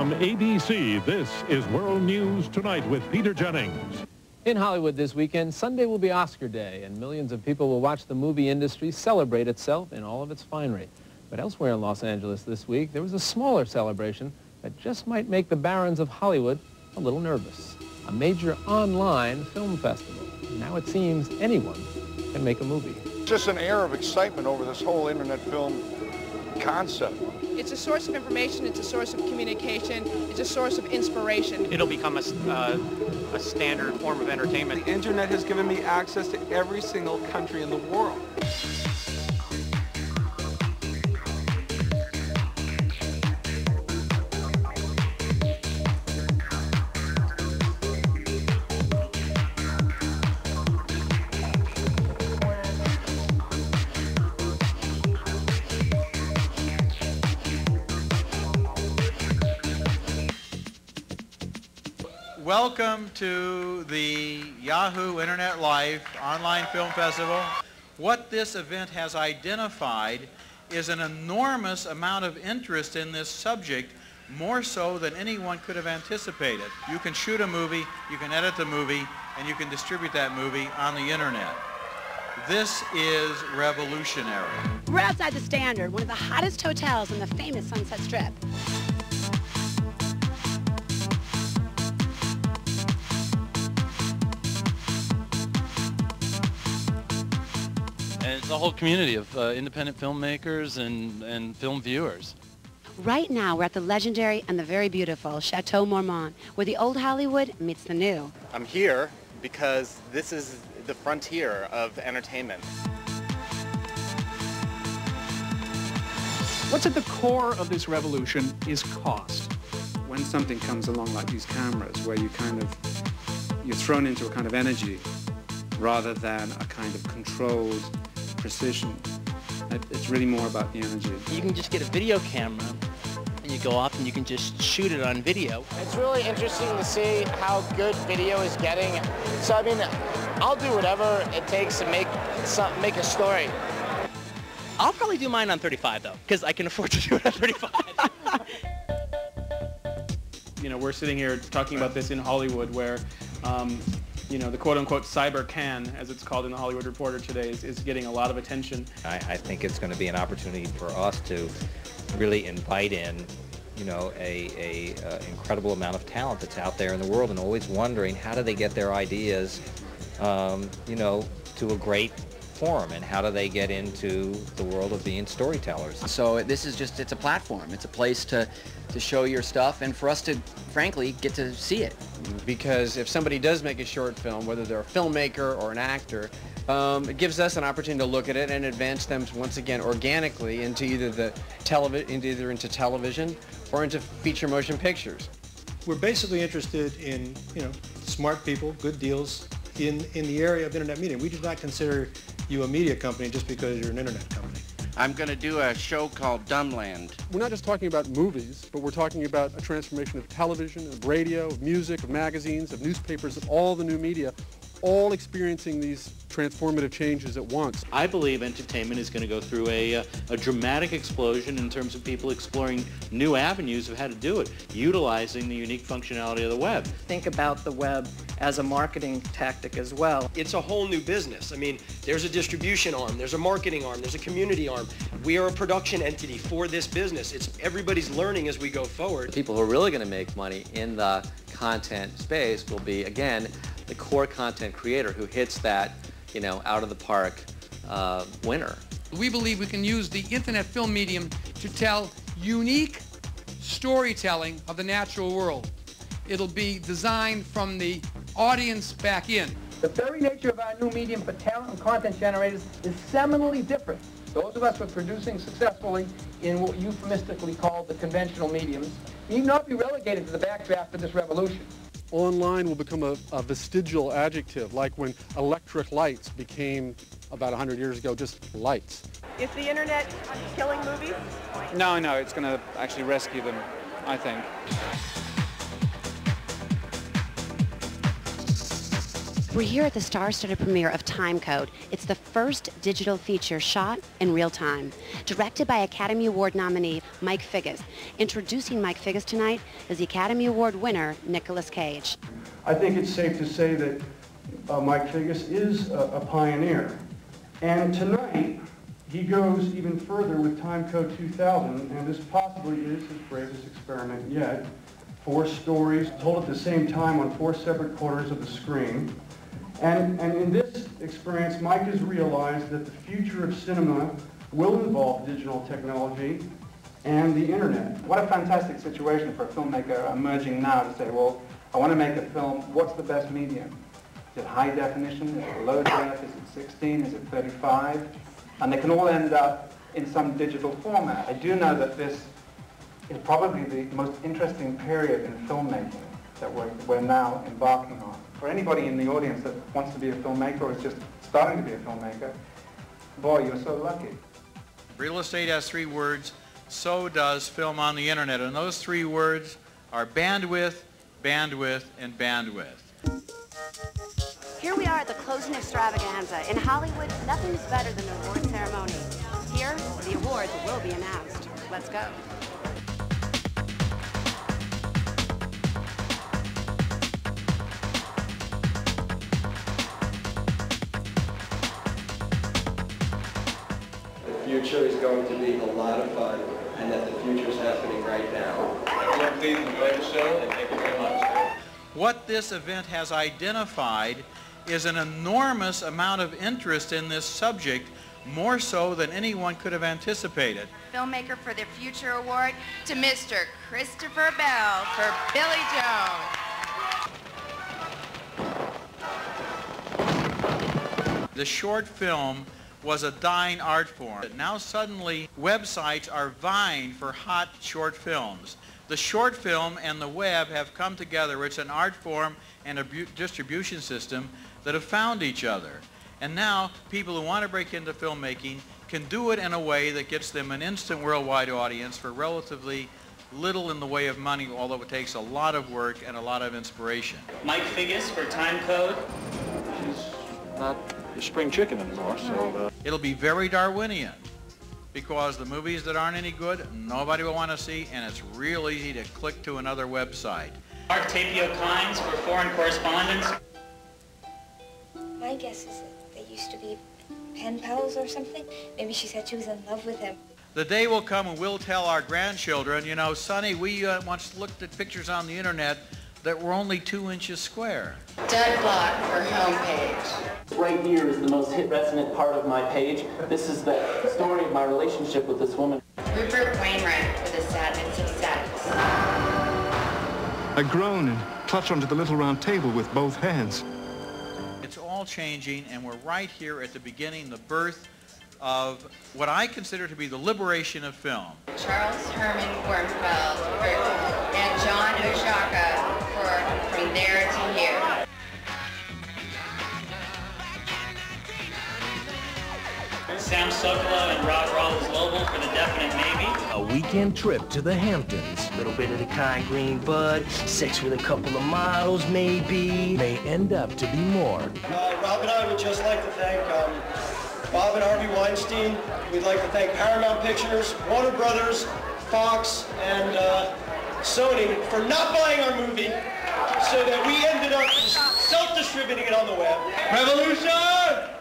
From ABC, this is World News Tonight with Peter Jennings. In Hollywood this weekend, Sunday will be Oscar Day, and millions of people will watch the movie industry celebrate itself in all of its finery. But elsewhere in Los Angeles this week, there was a smaller celebration that just might make the barons of Hollywood a little nervous. A major online film festival. Now it seems anyone can make a movie. Just an air of excitement over this whole internet film concept. It's a source of information, it's a source of communication, it's a source of inspiration. It'll become a standard form of entertainment. The internet has given me access to every single country in the world. Welcome to the Yahoo Internet Life Online Film Festival. What this event has identified is an enormous amount of interest in this subject, more so than anyone could have anticipated. You can shoot a movie, you can edit the movie, and you can distribute that movie on the internet. This is revolutionary. We're outside the Standard, one of the hottest hotels on the famous Sunset Strip. And it's a whole community of independent filmmakers and film viewers. Right now, we're at the legendary and the very beautiful Chateau Marmont, where the old Hollywood meets the new. I'm here because this is the frontier of entertainment. What's at the core of this revolution is cost. When something comes along like these cameras, where you're thrown into a kind of energy rather than a kind of controlled precision, it's really more about the energy. You can just get a video camera and you go off and you can just shoot it on video. It's really interesting to see how good video is getting. So I mean, I'll do whatever it takes to make a story. I'll probably do mine on 35 though, because I can afford to do it on 35. You know, we're sitting here talking about this in Hollywood where you know, the quote-unquote cyber can, as it's called in the Hollywood Reporter today, is getting a lot of attention. I think it's going to be an opportunity for us to really invite in, you know, a incredible amount of talent that's out there in the world and always wondering how do they get their ideas, you know, to a great forum, and how do they get into the world of being storytellers. So this is just, it's a platform. It's a place to show your stuff and for us to, frankly, get to see it. Because if somebody does make a short film, whether they're a filmmaker or an actor, it gives us an opportunity to look at it and advance them once again organically into either into television or into feature motion pictures. We're basically interested in, you know, smart people, good deals in the area of internet media. We do not consider you a media company just because you're an internet company. I'm going to do a show called Dumbland. We're not just talking about movies, but we're talking about a transformation of television, of radio, of music, of magazines, of newspapers, of all the new media, all experiencing these transformative changes at once. I believe entertainment is going to go through a dramatic explosion in terms of people exploring new avenues of how to do it, utilizing the unique functionality of the web. Think about the web as a marketing tactic as well. It's a whole new business. I mean, there's a distribution arm, there's a marketing arm, there's a community arm. We are a production entity for this business. Everybody's learning as we go forward. The people who are really going to make money in the content space will be, again, the core content creator who hits that, you know, out of the park winner. We believe we can use the internet film medium to tell unique storytelling of the natural world. It'll be designed from the audience back in. The very nature of our new medium for talent and content generators is seminally different. Those of us who are producing successfully in what euphemistically called the conventional mediums need not be relegated to the backdraft of this revolution. Online will become a vestigial adjective, like when electric lights became, about 100 years ago, just lights. Is the internet killing movies? No, it's going to actually rescue them, I think. We're here at the star-studded premiere of TimeCode. It's the first digital feature shot in real time. Directed by Academy Award nominee Mike Figgis. Introducing Mike Figgis tonight is the Academy Award winner, Nicolas Cage. I think it's safe to say that Mike Figgis is a pioneer. And tonight, he goes even further with TimeCode 2000, and this possibly is his bravest experiment yet. 4 stories told at the same time on 4 separate corners of the screen. And in this experience, Mike has realized that the future of cinema will involve digital technology and the internet. What a fantastic situation for a filmmaker emerging now to say, well, I want to make a film, what's the best medium? Is it high definition? Is it low def? Is it 16? Is it 35? And they can all end up in some digital format. I do know that this is probably the most interesting period in filmmaking that we're now embarking on. For anybody in the audience that wants to be a filmmaker or is just starting to be a filmmaker, boy, you're so lucky. Real estate has 3 words, so does film on the internet, and those 3 words are bandwidth, bandwidth, and bandwidth. Here we are at the closing extravaganza. In Hollywood, nothing's better than the award ceremony. Here, the awards will be announced. Let's go. The future is going to be a lot of fun, and that the future is happening right now. Everyone please enjoy the show, and thank you very much. What this event has identified is an enormous amount of interest in this subject, more so than anyone could have anticipated. Filmmaker for the Future Award to Mr. Christopher Bell for Billy Jones. The short film was a dying art form. Now suddenly websites are vying for hot short films. The short film and the web have come together. It's an art form and a distribution system that have found each other. And now people who want to break into filmmaking can do it in a way that gets them an instant worldwide audience for relatively little in the way of money, although it takes a lot of work and a lot of inspiration. Mike Figgis for TimeCode. She's not the spring chicken anymore, so... It'll be very Darwinian, because the movies that aren't any good, nobody will want to see, and it's real easy to click to another website. Mark Tapio Kynes for Foreign Correspondence. My guess is that they used to be pen pals or something. Maybe she said she was in love with him. The day will come when we'll tell our grandchildren, you know, Sonny, we once looked at pictures on the internet that were only 2 inches square. Doug Block for homepage. Right here is the most hit resonant part of my page. This is the story of my relationship with this woman. Rupert Wainwright for the Sadness of Sex. I groan and clutch onto the little round table with both hands. It's all changing, and we're right here at the beginning, the birth of what I consider to be the liberation of film. Charles Herman Wormfeld and John Oshaka for From There to Here. Sam Sokolow and Rob Rawls-Lobel for The Definite Maybe. A weekend trip to the Hamptons. A little bit of the kind green bud, sex with a couple of models maybe. May end up to be more. Rob and I would just like to thank Bob and Harvey Weinstein. We'd like to thank Paramount Pictures, Warner Brothers, Fox, and Sony for not buying our movie so that we ended up self-distributing it on the web. Revolution!